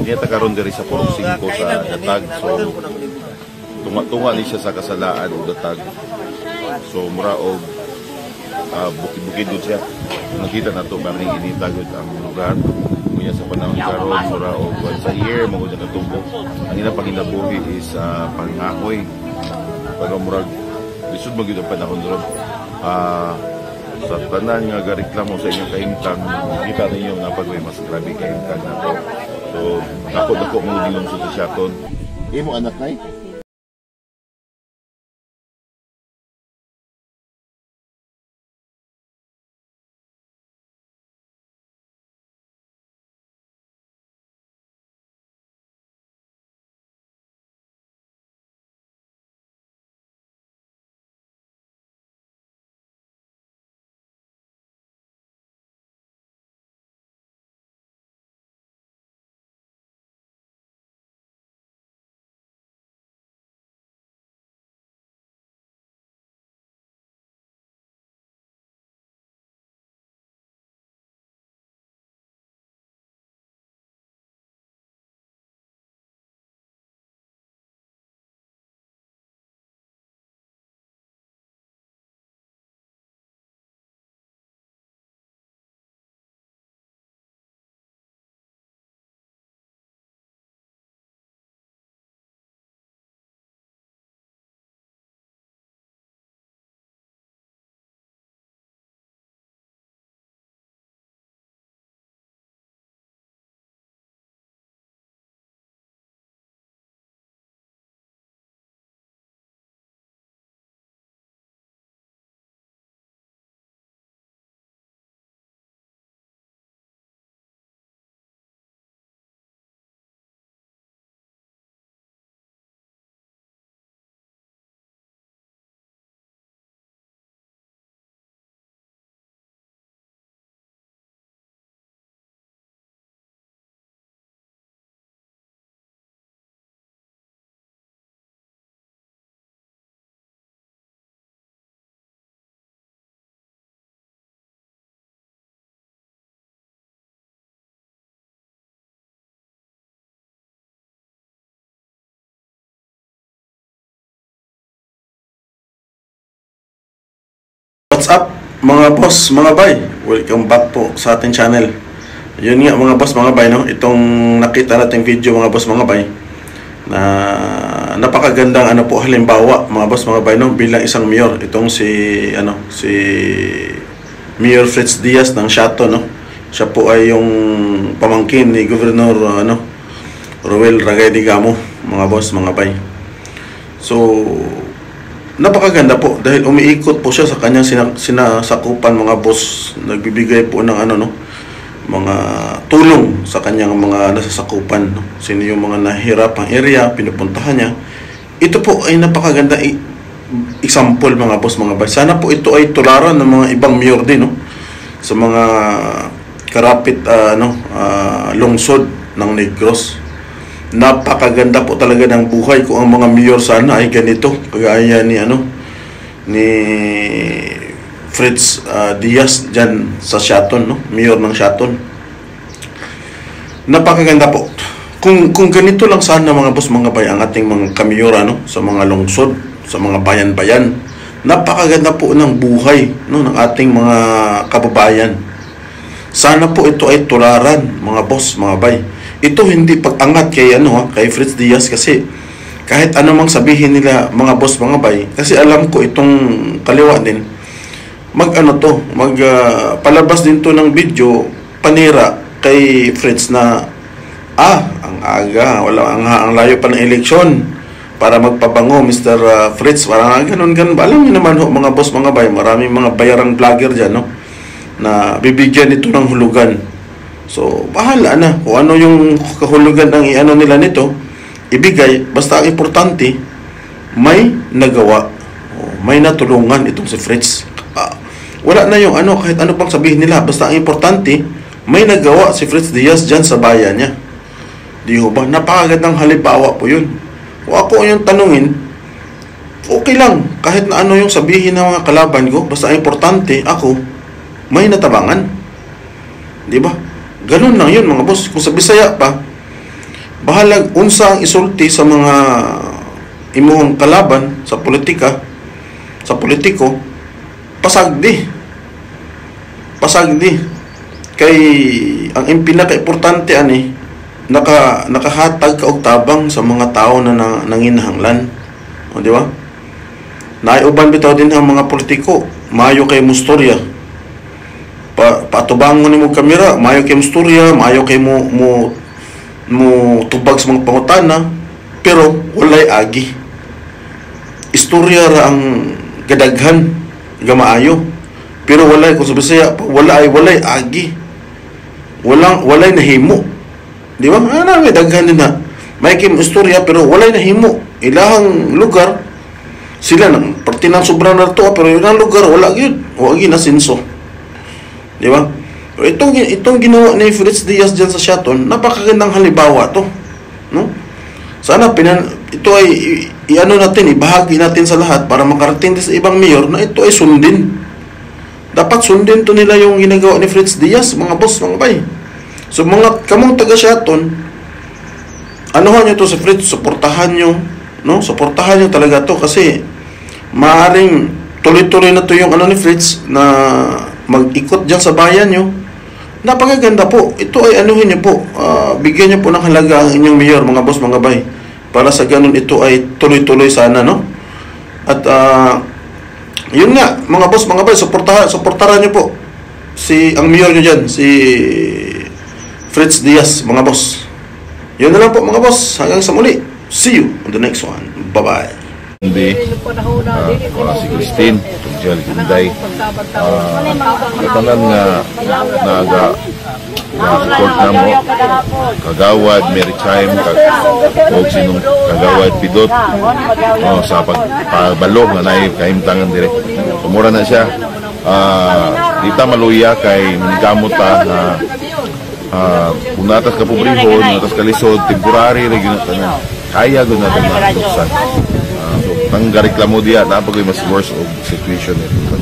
Niya karon diri sa Purok 5 sa Datag. So tunga-tunga ni siya sa kasalaan o Datag. So mura og bukid-bukid dun siya. Nakita na ito parang initagod ang lugar. Kunya sa panahon karon mura og once a year mo na natumbok. Ang ilang panginabuhi is pangahoy. Pero mura lisod mo gyud ang panahon ron. Sa tanan nga gareklamo sa inyong kahimtang, kita ninyo nga pag may mas grabe kahimtang na to. So, dako mo nilong sa sasyaton. Imo anak na eh? What's up mga boss, mga bay? Welcome back po sa ating channel. Yun nga mga boss, mga bay, no? Itong nakita nating video mga boss, mga bay, na napakagandang po halimbawa mga boss, mga bay, no? Bilang isang mayor, itong si Mayor Fritz Diaz ng Siaton, no? Siya po ay yung pamangkin ni Governor Roel Ragay-Digamo, mga boss, mga bay. So napakaganda po dahil umiikot po siya sa kanyang sinasakupan, mga boss. Nagbibigay po ng mga tulong sa kanyang mga nasasakupan, no? Sino yung mga nahihirapang area, pinupuntahan niya. Ito po ay napakaganda example mga boss, mga bay. Sana po ito ay tularan ng mga ibang mayor din, no? Sa mga karapit lungsod ng Negros. Napakaganda po talaga ng buhay kung ang mga mayor sana ay ganito, kagaya ni Fritz Diaz dyan sa Siaton, no? Mayor ng Siaton. Napakaganda po. Kung ganito lang sana mga boss, mga bay, ang ating mga kamiyora, no? Sa mga lungsod, sa mga bayan-bayan, napakaganda po ng buhay, no? Ng ating mga kababayan. Sana po ito ay tularan mga boss, mga bay. Ito hindi pag-angat kay Fritz Diaz, kasi kahit anumang sabihin nila mga boss, mga bay, kasi alam ko itong kaliwa din palabas din to ng video panira kay Fritz na ang aga, ang layo pa ng eleksyon para magpabango Mr. Fritz, parang ganun. Alam niyo naman mga boss, mga bay, maraming mga bayarang vlogger dyan, no, na bibigyan ito ng hulugan. So, bahala na kung ano yung kahulugan ng nila nito, ibigay. Basta ang importante, may nagawa, may natulungan itong si Fritz. Wala na yung kahit ano pang sabihin nila. Basta ang importante, may nagawa si Fritz Diaz dyan sa bayan niya. Di ba? Napakagandang halimbawa po yun. Kung ako yung tanungin, okay lang. Kahit na ano yung sabihin ng mga kalaban ko, basta ang importante, ako, may natabangan. Di ba? Ganun lang yun mga boss. Kung sa Bisaya pa, bahalag unsa ang isulti sa mga imuhang kalaban sa politika, sa politiko, pasagdi. Pasagdi. Kay ang pinaka-importante ani nakahatag ka og tabang sa mga tao na nanginahanglan. O di ba? Naiuban bitaw din ang mga politiko, maayo kay mustorya. Patubangon nimo kamera, maayo kay mustorya, maayo kay mo tubag sa mga pangutana, pero walay agi. Istorya ra ang gadaghan gamaayo, pero walay kung sa Bisaya walay agi. Walay nahimo. Di ba? Ano may daghan din na. May kim istorya pero walay nahimo. Ilahang lugar sila nang parte ng sobra na to, pero ilang lugar wala gyud. Wa gyud nasinso. Di ba? So, itong ginawa ni Fritz Diaz diyan sa Shaton, napakagandang halimbawa to. No? Sana ito ay iano natin, ibahagi natin sa lahat para makarating din sa ibang mayor na ito ay sundin. Dapat sundin to nila yung ginagawa ni Fritz Diaz, mga boss, mga bay. So mga kamong taga Shaton, anuhan nyo to si Fritz, suportahan nyo, no? Suportahan nyo talaga to kasi maaring tuloy-tuloy na to yung ano ni Fritz na mag-ikot dyan sa bayan nyo. Napakaganda po. Ito ay anuhin nyo po, bigyan nyo po ng halaga ang inyong mayor, mga boss, mga bay, para sa ganun ito ay tuloy-tuloy sana, no? At yun nga, mga boss, mga bay, suportahan nyo po ang mayor nyo dyan, si Fritz Diaz, mga boss. Yun na lang po, mga boss. Hanggang sa muli. See you on the next one. Bye-bye. Hindi, si Christine, Jel Hinday, katanan nga support na mo, Kagawad, Maritime, o sinong Kagawad, Pidot, sa pagbalo na naihimtangan dire. Sumura na siya. Dita maluya kay manigamot ta na kung natas ka pobrehon, natas ka lisod, temporary, regional tanan. Kaya doon natin na tuksan. So, nang gareklamo diya, napagoy mas worse of situation ito.